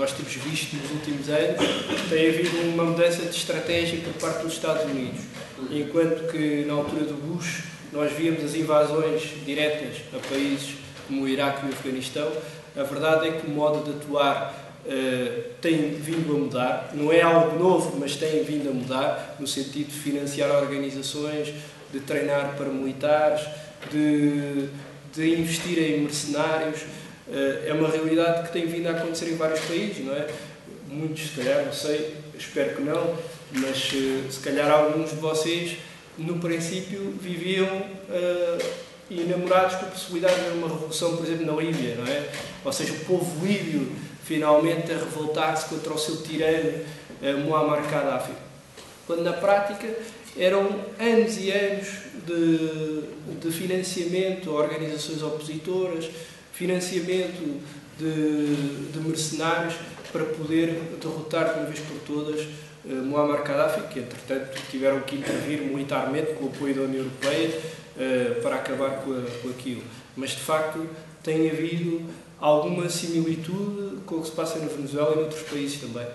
nós temos visto nos últimos anos, tem havido uma mudança de estratégia por parte dos Estados Unidos. Enquanto que na altura do Bush nós víamos as invasões diretas a países como o Iraque e o Afeganistão, a verdade é que o modo de atuar tem vindo a mudar. Não é algo novo, mas tem vindo a mudar, no sentido de financiar organizações, de treinar paramilitares, de investir em mercenários. É uma realidade que tem vindo a acontecer em vários países, não é? Muitos, se calhar, não sei, espero que não, mas se calhar alguns de vocês, no princípio, viviam enamorados com a possibilidade de haver uma revolução, por exemplo, na Líbia, não é? Ou seja, o povo líbio finalmente a revoltar-se contra o seu tirano Muammar Gaddafi. Quando na prática eram anos e anos de financiamento a organizações opositoras, financiamento de mercenários para poder derrotar de uma vez por todas Muammar Gaddafi, que entretanto tiveram que intervir militarmente com o apoio da União Europeia para acabar com aquilo. Mas de facto tem havido alguma similitude com o que se passa na Venezuela e noutros países também.